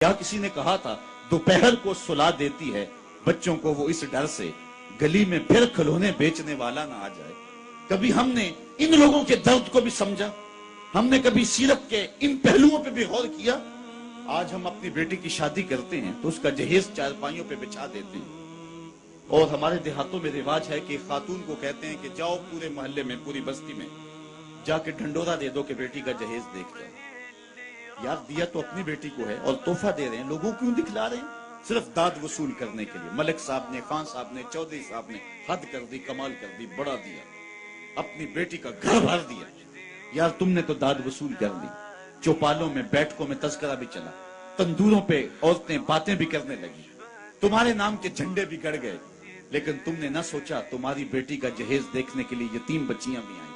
کیا کسی نے کہا تھا دوپہر کو سلا دیتی ہے بچوں کو وہ اس ڈر سے گلی میں پھر کھلونے بیچنے والا نہ آ جائے۔ کبھی ہم نے ان لوگوں کے درد کو بھی سمجھا؟ ہم نے کبھی سیرت کے ان پہلوؤں پہ بھی غور کیا؟ آج ہم اپنی بیٹی کی شادی کرتے ہیں تو اس کا جہیز چارپائیوں پہ بچھا دیتے ہیں، اور ہمارے دیہاتوں میں رواج ہے کہ خاتون کو کہتے ہیں کہ جاؤ پورے محلے میں، پوری بستی میں جا کے ڈھنڈورا دے دو کہ بیٹی کا جہیز دیکھ جاؤ۔ یار دیا تو اپنی بیٹی کو ہے اور تحفہ دے رہے ہیں، لوگوں کیوں دکھلا رہے ہیں؟ صرف داد وصول کرنے کے لیے۔ ملک صاحب نے، خان صاحب نے، چودھری صاحب نے حد کر دی، کمال کر دی، بڑا دیا، اپنی بیٹی کا گھر بھر دیا۔ یار تم نے تو داد وصول کر دی، چوپالوں میں، بیٹھکوں میں تذکرہ بھی چلا، تندوروں پہ عورتیں باتیں بھی کرنے لگی، تمہارے نام کے جھنڈے بھی گڑ گئے، لیکن تم نے نہ سوچا تمہاری بیٹی کا جہیز دیکھنے کے لیے یتیم بچیاں بھی آئیں،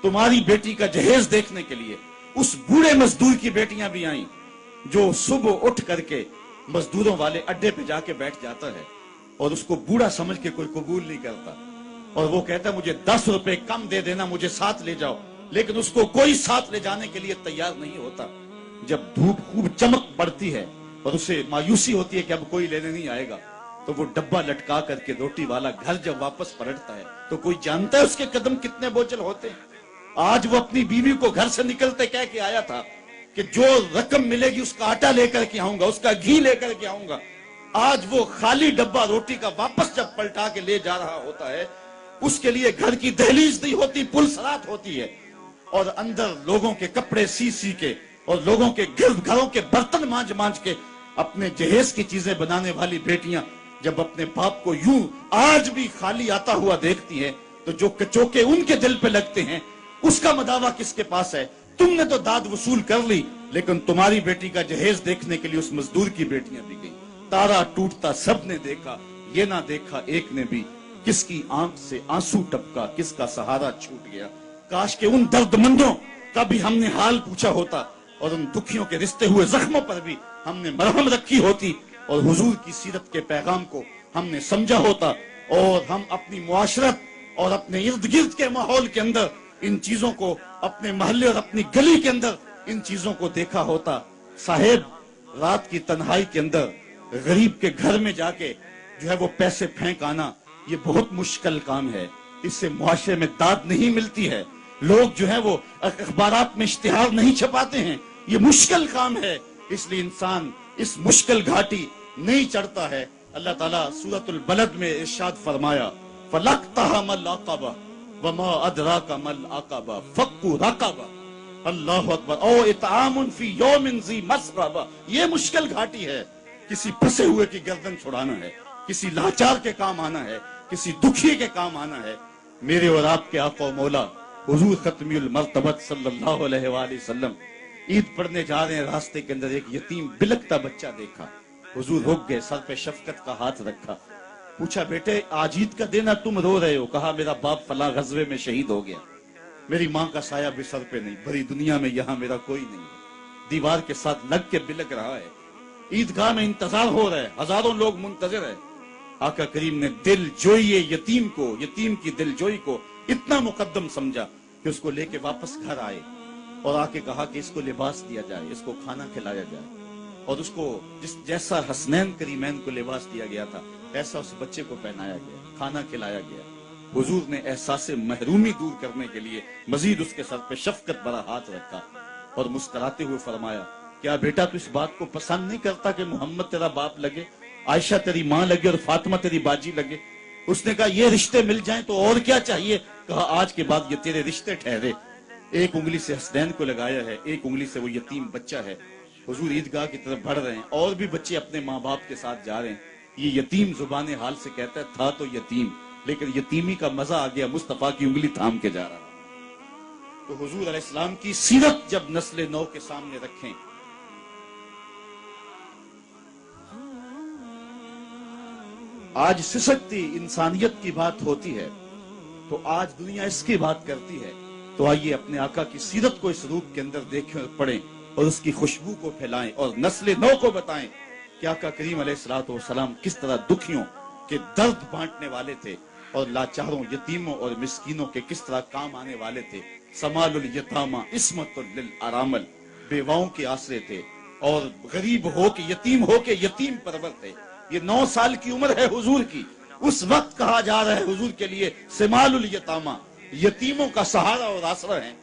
تمہاری بیٹی کا جہیز دیکھنے کے لیے اس بوڑھے مزدور کی بیٹیاں بھی آئیں جو صبح اٹھ کر کے مزدوروں والے اڈے پہ جا کے بیٹھ جاتا ہے اور اس کو بوڑھا سمجھ کے کوئی قبول نہیں کرتا، اور وہ کہتا ہے مجھے 10 روپے کم دے دینا، مجھے ساتھ لے جاؤ، لیکن اس کو کوئی ساتھ لے جانے کے لیے تیار نہیں ہوتا۔ جب دھوپ خوب چمک پڑتی ہے اور اسے مایوسی ہوتی ہے کہ اب کوئی لینے نہیں آئے گا، تو وہ ڈبہ لٹکا کر کے روٹی والا گھر جب واپس پلٹتا ہے تو کوئی جانتا ہے اس کے قدم کتنے بوجھل ہوتے ہیں؟ آج وہ اپنی بیوی کو گھر سے نکلتے کہہ کے آیا تھا کہ جو رقم ملے گی اس کا آٹا لے کر کے آؤں گا، اس کا گھی لے کر کے آؤں گا۔ آج وہ خالی ڈبہ روٹی کا واپس جب پلٹا کے لے جا رہا ہوتا ہے، اس کے لیے گھر کی دہلیز نہیں ہوتی، پلسرات ہوتی ہے، اور اندر لوگوں کے کپڑے سی سی کے اور لوگوں کے گھروں کے برتن مانج مانج کے اپنے جہیز کی چیزیں بنانے والی بیٹیاں جب اپنے باپ کو یوں آج بھی خالی آتا ہوا دیکھتی ہیں تو جو کچوکے ان کے دل پہ لگتے ہیں اس کا مداوع کس کے پاس ہے؟ تم نے تو داد وصول کر لی، لیکن تمہاری بیٹی کا جہیز دیکھنے کے لیے اس مزدور کی بیٹیاں بھی گئیں۔ تارا ٹوٹتا سب نے دیکھا، یہ نہ دیکھا ایک نے بھی، کس کی آنکھ سے آنسو ٹپکا، کس کا سہارا چھوٹ گیا۔ کاش کہ ان درد مندوں کا بھی ہم نے حال پوچھا ہوتا اور ان دکھیوں کے رشتے ہوئے زخموں پر بھی ہم نے مرہم رکھی ہوتی اور حضور کی سیرت کے پیغام کو ہم نے سمجھا ہوتا، اور ہم اپنی معاشرت اور اپنے ارد گرد کے ماحول کے اندر ان چیزوں کو، اپنے محلے اور اپنی گلی کے اندر ان چیزوں کو دیکھا ہوتا۔ صاحب رات کی تنہائی کے اندر غریب کے گھر میں جا کے جو ہے وہ پیسے پھینک آنا، یہ بہت مشکل کام ہے، اس سے معاشرے میں داد نہیں ملتی ہے، لوگ جو ہے وہ اخبارات میں اشتہار نہیں چھپاتے ہیں، یہ مشکل کام ہے، اس لیے انسان اس مشکل گھاٹی نہیں چڑھتا ہے۔ اللہ تعالیٰ سورۃ البلد میں ارشاد فرمایا فَلَقْتَحَمَ الْعَقَبَةَ وَمَا أَدْرَاكَ مَا الْعَقَبَةُ فَكُّ رَقَبَةٍ، اللہ اکبر، او اطعام فی یوم ذی مسغبہ، یہ مشکل گھاٹی ہے، کسی پھنسے ہوئے کی گردن چھڑانا ہے، کسی لاچار کے کام آنا ہے، کسی دکھی کے کام آنا ہے۔ میرے اور آپ کے آقا و مولا حضور ختمی المرتبت صلی اللہ علیہ وآلہ وسلم عید پڑھنے جا رہے ہیں، راستے کے اندر ایک یتیم بلکتا بچہ دیکھا، حضور رک گئے، سر پہ شفقت کا ہاتھ رکھا، پوچھا بیٹے آج عید کا دن ہے تم رو رہے ہو؟ کہا میرا باپ فلاں غزوے میں شہید ہو گیا، میری ماں کا سایہ بھی سر پہ نہیں، بھری دنیا میں یہاں میرا کوئی نہیں ہے، دیوار کے ساتھ لگ کے بلک رہا ہے، عیدگاہ میں انتظار ہو رہا ہے، ہزاروں لوگ منتظر ہے۔ آقا کریم نے دل جوئی یتیم کو، یتیم کی دل جوئی کو اتنا مقدم سمجھا کہ اس کو لے کے واپس گھر آئے اور آ کے کہا کہ اس کو لباس دیا جائے، اس کو کھانا کھلایا جائے، اور اس کو جیسا حسنین کریمین کو لباس دیا گیا تھا ایسا اس بچے کو پہنایا گیا، کھانا کھلایا گیا۔ حضور نے احساس محرومی دور کرنے کے لیے مزید اس کے سر پہ شفقت بھرا ہاتھ رکھا اور مسکراتے ہوئے فرمایا کیا بیٹا تو اس بات کو پسند نہیں کرتا کہ محمد تیرا باپ لگے، عائشہ تیری ماں لگے اور فاطمہ تیری باجی لگے؟ اس نے کہا یہ رشتے مل جائیں تو اور کیا چاہیے؟ کہا آج کے بعد یہ تیرے رشتے ٹھہرے۔ ایک انگلی سے حسنین کو لگایا ہے، ایک انگلی سے وہ یتیم بچہ ہے۔ حضور عیدگاہ کی طرف بڑھ رہے ہیں، اور بھی بچے اپنے ماں باپ کے ساتھ جا رہے ہیں، یہ یتیم زبان حال سے کہتا ہے تھا تو یتیم، لیکن یتیمی کا مزہ آ گیا، مصطفیٰ کی انگلی تھام کے جا رہا۔ تو حضور علیہ السلام کی سیرت جب نسل نو کے سامنے رکھیں، آج سسکتی انسانیت کی بات ہوتی ہے تو آج دنیا اس کی بات کرتی ہے، تو آئیے اپنے آقا کی سیرت کو اس روپ کے اندر دیکھیں اور پڑھیں اور اس کی خوشبو کو پھیلائیں اور نسل نو کو بتائیں کہ آقا کریم علیہ السلام کس طرح دکھیوں کے درد بانٹنے والے تھے اور لاچاروں، یتیموں اور مسکینوں کے کس طرح کام آنے والے تھے۔ سمال الیتامى عصمۃ للارامل، بیواؤں کے آسرے تھے اور غریب ہو کے یتیم پرور تھے. یہ 9 سال کی عمر ہے حضور کی. اس وقت کہا جا رہا ہے حضور کے لیے سمال الیتامہ، یتیموں کا سہارا اور آسرا ہیں.